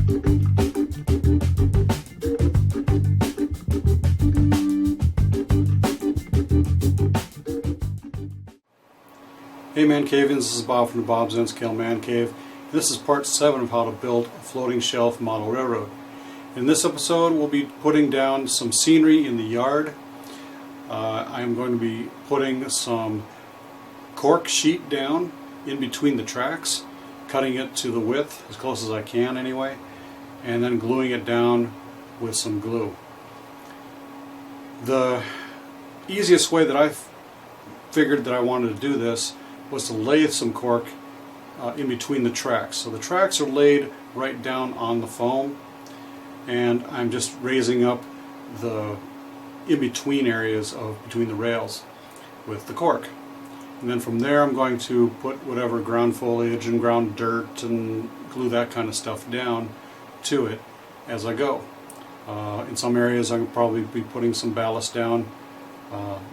Hey Man Cavians, this is Bob from the Bob's N-Scale Man Cave. This is part 7 of how to build a floating shelf model railroad. In this episode we'll be putting down some scenery in the yard. I'm going to be putting some cork sheet down in between the tracks, cutting it to the width as close as I can anyway, and then gluing it down with some glue. The easiest way that I figured that I wanted to do this was to lay some cork in between the tracks. So the tracks are laid right down on the foam, and I'm just raising up the in-between areas between the rails with the cork. And then from there I'm going to put whatever ground foliage and ground dirt and glue that kind of stuff down to it as I go. In some areas I'll probably be putting some ballast down.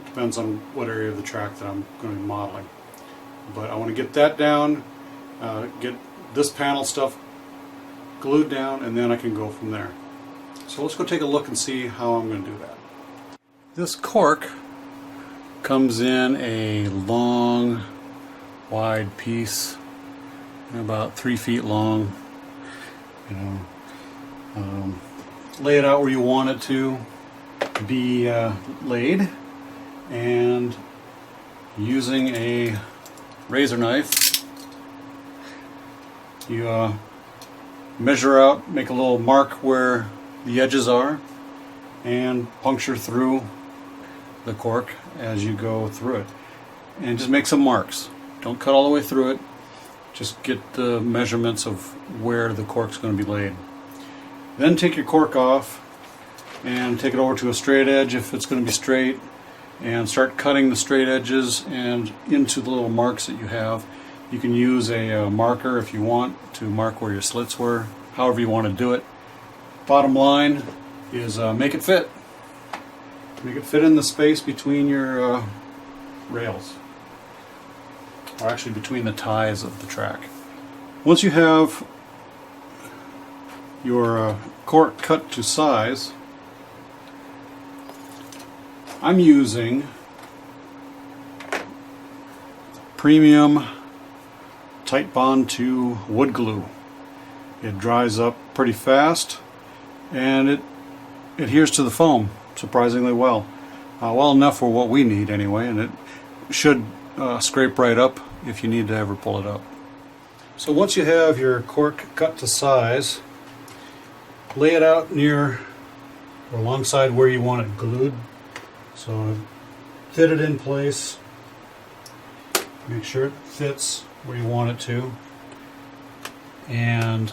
Depends on what area of the track that I'm going to be modeling. But I want to get that down, get this panel stuff glued down, and then I can go from there. So let's go take a look and see how I'm going to do that. This cork comes in a long, wide piece, about 3 feet long. Lay it out where you want it to be laid, and using a razor knife you measure out, make a little mark where the edges are, and puncture through the cork as you go through it, and just make some marks. Don't cut all the way through it, just get the measurements of where the cork's going to be laid. Then take your cork off and take it over to a straight edge if it's going to be straight, and start cutting the straight edges and into the little marks that you have. You can use a marker if you want to mark where your slits were, however you want to do it. Bottom line is make it fit. Make it fit in the space between your rails, or actually between the ties of the track. Once you have your cork cut to size, I'm using premium tight bond to wood glue. It dries up pretty fast and it adheres to the foam surprisingly well. Well enough for what we need anyway, and it should scrape right up if you need to ever pull it up. So once you have your cork cut to size, lay it out near or alongside where you want it glued. So fit it in place, make sure it fits where you want it to, and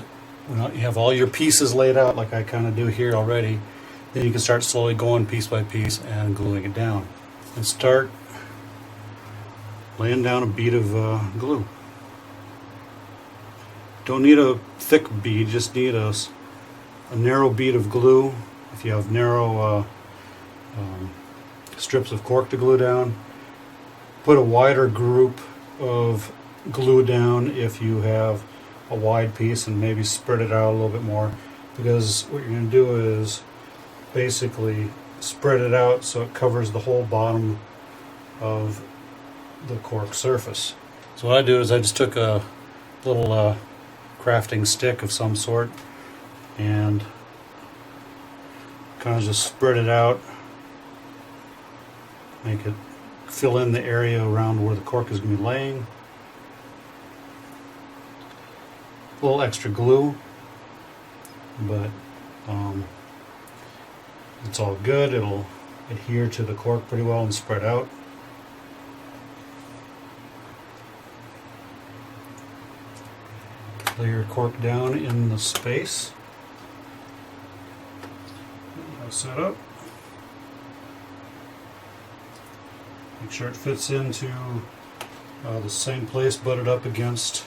when you have all your pieces laid out like I kind of do here already, then you can start slowly going piece by piece and gluing it down. And start laying down a bead of glue. Don't need a thick bead, just need a narrow bead of glue. If you have narrow strips of cork to glue down, put a wider group of glue down if you have a wide piece, and maybe spread it out a little bit more, because what you're going to do is basically spread it out so it covers the whole bottom of the cork surface. So what I do is I just took a little crafting stick of some sort and kind of just spread it out, make it fill in the area around where the cork is going to be laying. A little extra glue, but it's all good. It'll adhere to the cork pretty well and spread out. Lay your cork down in the space. Set up. Make sure it fits into the same place, butted up against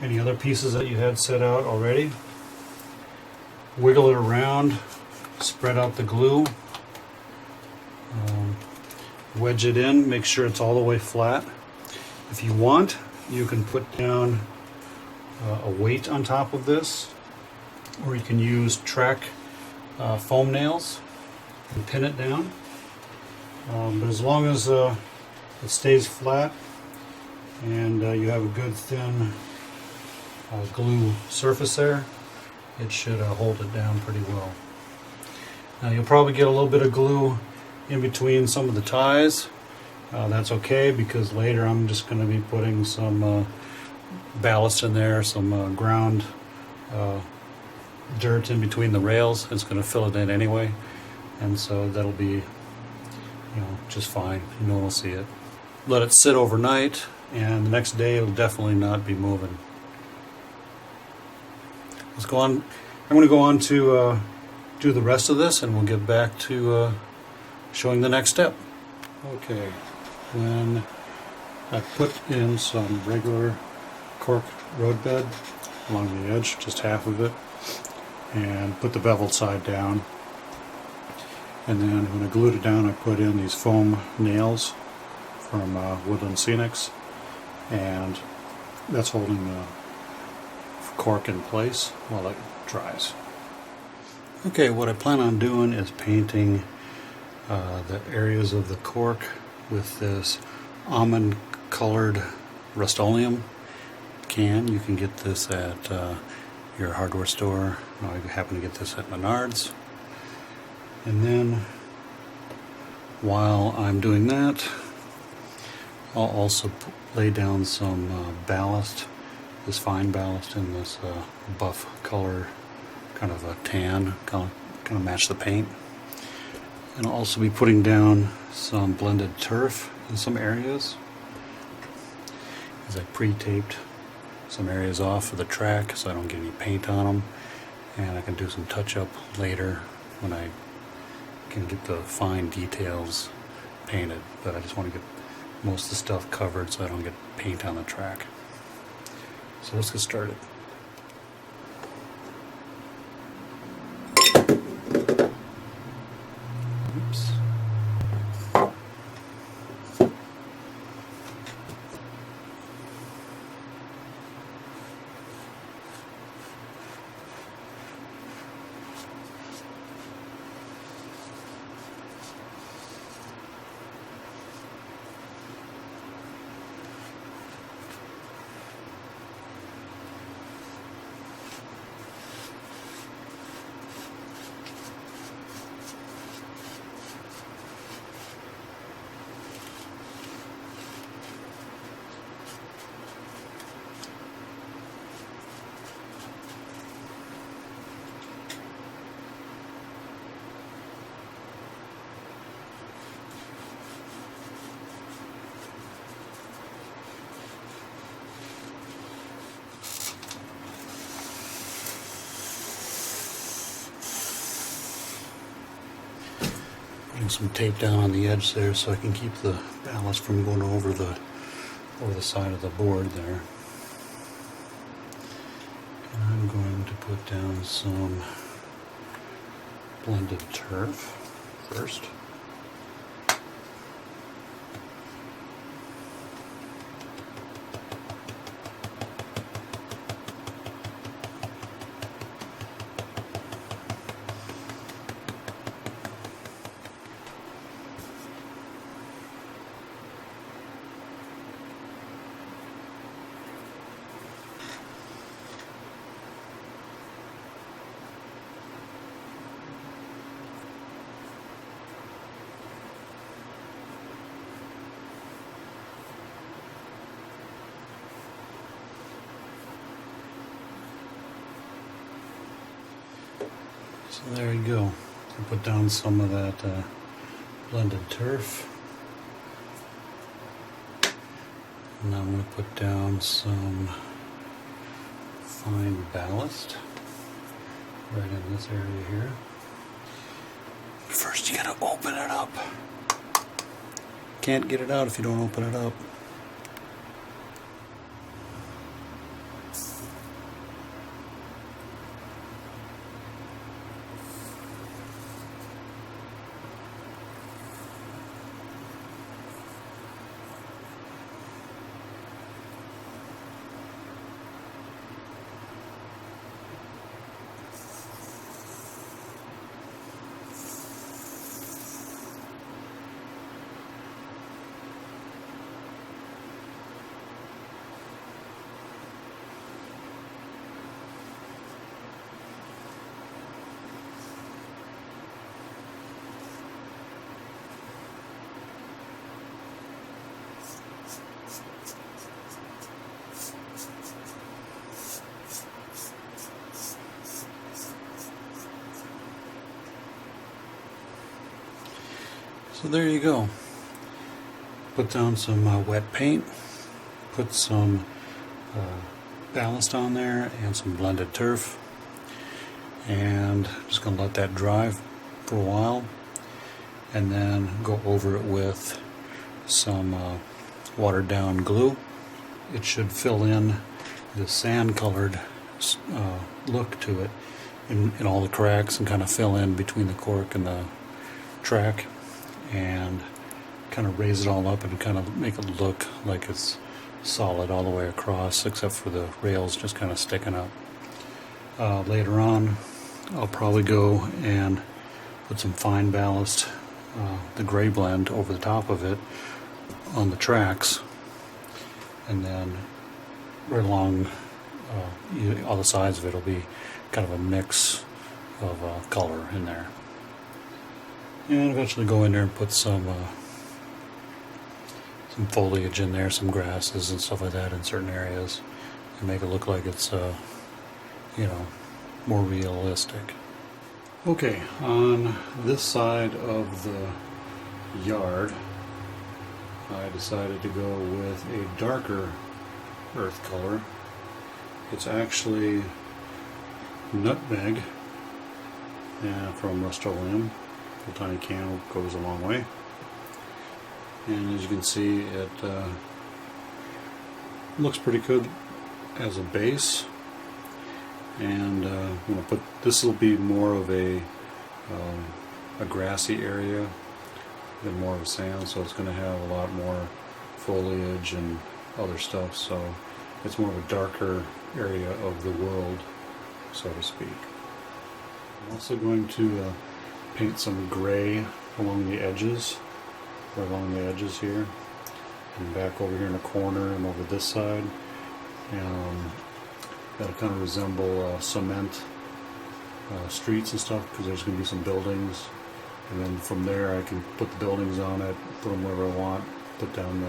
any other pieces that you had set out already. Wiggle it around, spread out the glue, wedge it in, make sure it's all the way flat. If you want, you can put down a weight on top of this or you can use track foam nails and pin it down. But as long as it stays flat and you have a good thin glue surface there, it should hold it down pretty well. Now you'll probably get a little bit of glue in between some of the ties. That's okay, because later I'm just going to be putting some ballast in there, some ground dirt in between the rails. It's going to fill it in anyway, and so that'll be, just fine. No one will see it. Let it sit overnight, and the next day it'll definitely not be moving. Let's go on. I'm going to go on to do the rest of this, and we'll get back to showing the next step. Okay, then I put in some regular cork roadbed along the edge, just half of it, and put the beveled side down. And then when I glued it down, I put in these foam nails from Woodland Scenics, and that's holding the cork in place while it dries. Okay, what I plan on doing is painting the areas of the cork with this almond colored Rust-Oleum can. You can get this at your hardware store. I happen to get this at Menards. And then while I'm doing that, I'll also lay down some ballast, this fine ballast in this buff color, kind of a tan, kind of match the paint. And I'll also be putting down some blended turf in some areas, as I pre-taped some areas off of the track so I don't get any paint on them, and I can do some touch-up later when I can get the fine details painted. But I just want to get most of the stuff covered so I don't get paint on the track. So let's get started. Oops. Putting some tape down on the edge there so I can keep the ballast from going over the side of the board there. And I'm going to put down some blended turf first. So there you go. I put down some of that blended turf. And now I'm going to put down some fine ballast right in this area here. First you gotta open it up. Can't get it out if you don't open it up. So there you go. Put down some wet paint, put some ballast on there and some blended turf, and just going to let that dry for a while, and then go over it with some watered down glue. It should fill in the sand colored look to it in all the cracks, and kind of fill in between the cork and the track, and kind of raise it all up and kind of make it look like it's solid all the way across, except for the rails just kind of sticking up. Later on, I'll probably go and put some fine ballast, the gray blend, over the top of it on the tracks, and then right along all the sides of it will be kind of a mix of color in there. And eventually go in there and put some foliage in there, some grasses and stuff like that in certain areas, and make it look like it's more realistic. Okay, on this side of the yard, I decided to go with a darker earth color. It's actually nutmeg from Rust-Oleum. A tiny can goes a long way. And as you can see, it looks pretty good as a base. And I'm going to put, this will be more of a grassy area than more of a sand, so it's going to have a lot more foliage and other stuff, so it's more of a darker area of the world, so to speak. I'm also going to paint some gray along the edges, right along the edges here, and back over here in the corner and over this side. That'll kind of resemble cement streets and stuff, because there's going to be some buildings, and then from there I can put the buildings on it, put them wherever I want, put down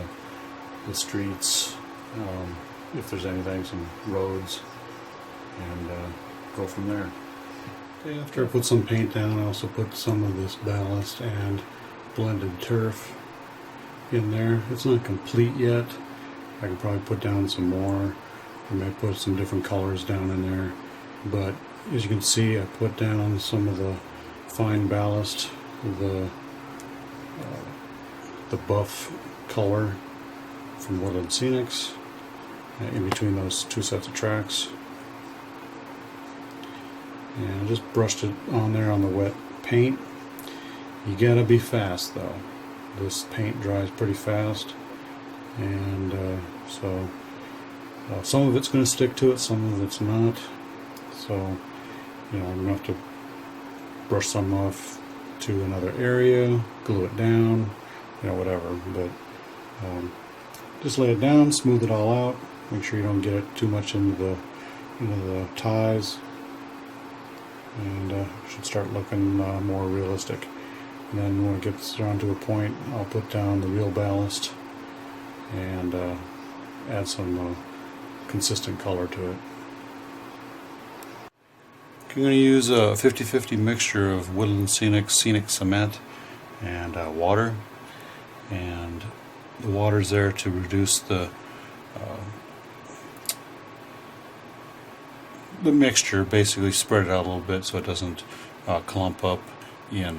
the streets, if there's anything, some roads, and go from there. Okay, after I put some paint down, I also put some of this ballast and blended turf in there. It's not complete yet. I can probably put down some more. I might put some different colors down in there, but as you can see, I put down some of the fine ballast, the buff color from Woodland Scenics, in between those two sets of tracks, and I just brushed it on there on the wet paint. You gotta be fast though. This paint dries pretty fast, and so some of it's going to stick to it, some of it's not. So, I'm going to have to brush some off to another area, glue it down, whatever. But just lay it down, smooth it all out. Make sure you don't get it too much into the ties, and it should start looking more realistic. And then when it gets down to a point, I'll put down the real ballast and add some consistent color to it. I'm going to use a 50-50 mixture of Woodland Scenic cement and water, and the water's there to reduce the mixture, basically spread it out a little bit so it doesn't clump up in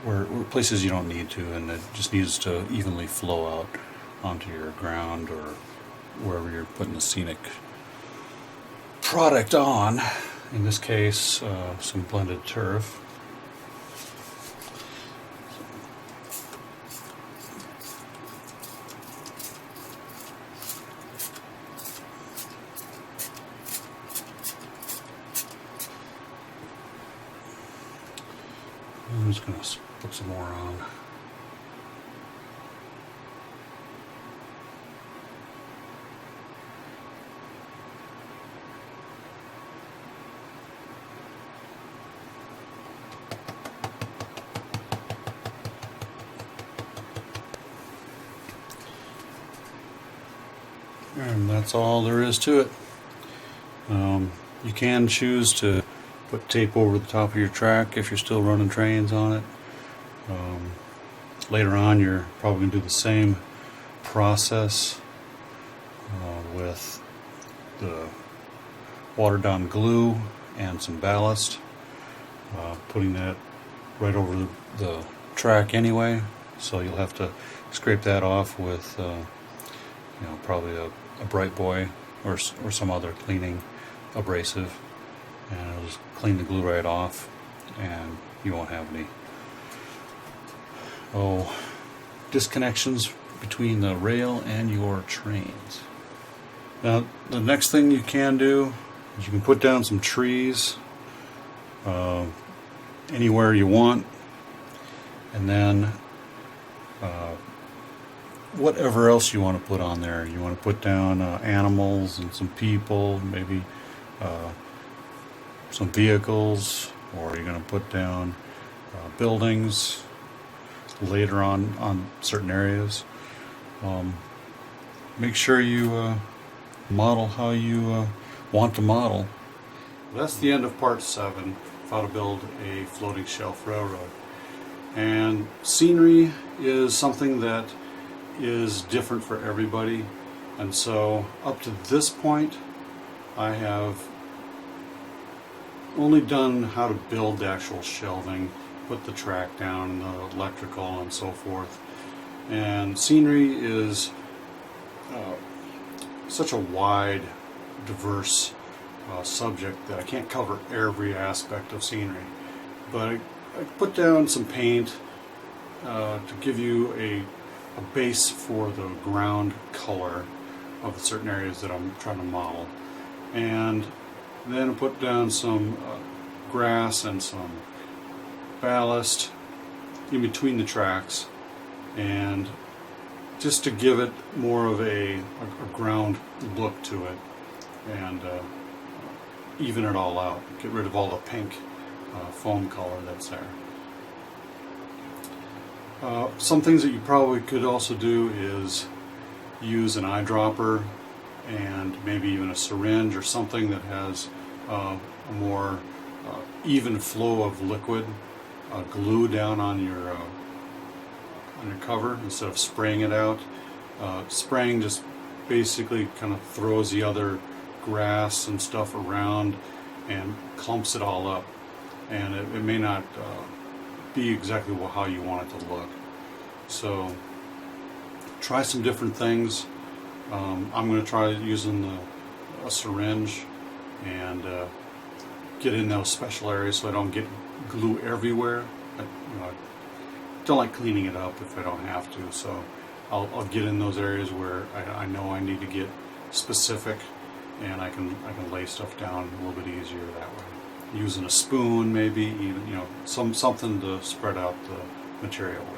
where places you don't need to, and it just needs to evenly flow out onto your ground or wherever you're putting the scenic product on. In this case, some blended turf. I'm just going to put some more on. And that's all there is to it. You can choose to put tape over the top of your track if you're still running trains on it. later on you're probably going to do the same process with the watered down glue and some ballast, putting that right over the track anyway, so you'll have to scrape that off with probably a bright boy or some other cleaning abrasive, and it'll just clean the glue right off and you won't have any disconnections between the rail and your trains. Now the next thing you can do is you can put down some trees anywhere you want, and then whatever else you want to put on there. You want to put down animals and some people, maybe some vehicles, or you're going to put down buildings later on certain areas. Make sure you model how you want to model. That's the end of part 7, how to build a floating shelf railroad. And scenery is something that is different for everybody, and so up to this point I have only done how to build the actual shelving, put the track down, the electrical and so forth. And scenery is such a wide, diverse subject that I can't cover every aspect of scenery, but I put down some paint to give you a base for the ground color of the certain areas that I'm trying to model, and then I put down some grass and some ballast in between the tracks, and just to give it more of a ground look to it, and even it all out, get rid of all the pink foam color that's there. Some things that you probably could also do is use an eyedropper and maybe even a syringe or something that has a more even flow of liquid glue down on your cover instead of spraying it out. Spraying just basically kind of throws the other grass and stuff around and clumps it all up, and it may not be exactly how you want it to look. So try some different things. I'm going to try using a syringe and get in those special areas so I don't get glue everywhere. I don't like cleaning it up if I don't have to, so I'll get in those areas where I know I need to get specific, and I can lay stuff down a little bit easier that way. Using a spoon, maybe even something to spread out the material with.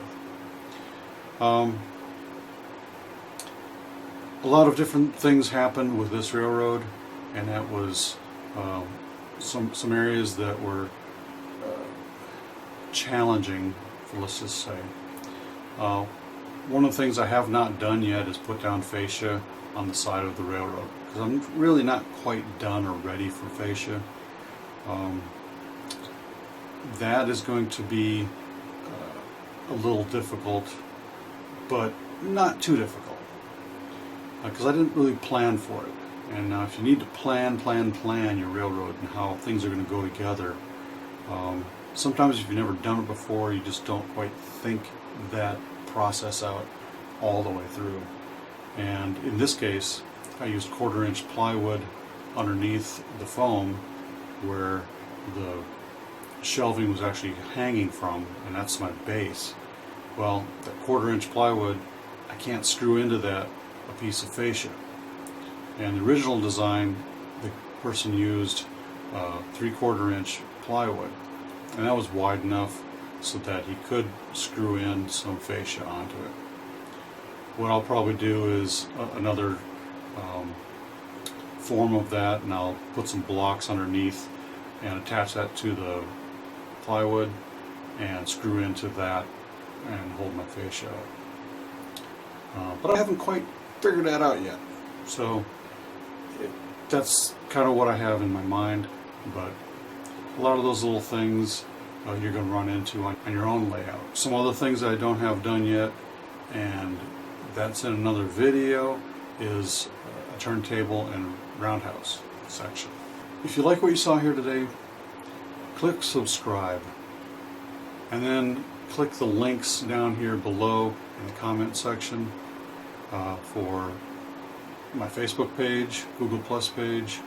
A lot of different things happened with this railroad, and that was some areas that were challenging, let's just say. One of the things I have not done yet is put down fascia on the side of the railroad, because I'm really not quite done or ready for fascia. That is going to be a little difficult, but not too difficult, because I didn't really plan for it. And now if you need to plan your railroad and how things are going to go together, sometimes if you've never done it before, you just don't quite think that process out all the way through. And in this case, I used 1/4 inch plywood underneath the foam where the shelving was actually hanging from, and that's my base. Well, that 1/4 inch plywood, I can't screw into that a piece of fascia. And the original design, the person used 3/4 inch plywood, and that was wide enough so that he could screw in some fascia onto it. What I'll probably do is another form of that, and I'll put some blocks underneath and attach that to the plywood and screw into that and hold my fascia up. But I haven't quite figured that out yet, so that's kind of what I have in my mind. But a lot of those little things you're going to run into on your own layout. Some other things that I don't have done yet, and that's in another video, is a turntable and roundhouse section. If you like what you saw here today, click subscribe, and then click the links down here below in the comment section for my Facebook page, Google Plus page,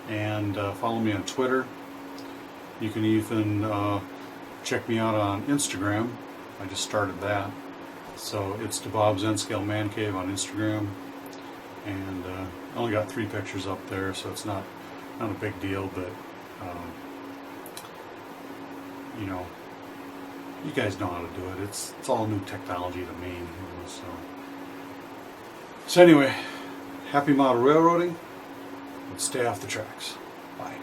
and follow me on Twitter. You can even check me out on Instagram. I just started that. So it's the Bob's N-Scale Man Cave on Instagram. And I only got 3 pictures up there, so it's not a big deal, but you know, you guys know how to do it. It's all new technology to me, you know, so anyway, happy model railroading, and stay off the tracks. Bye.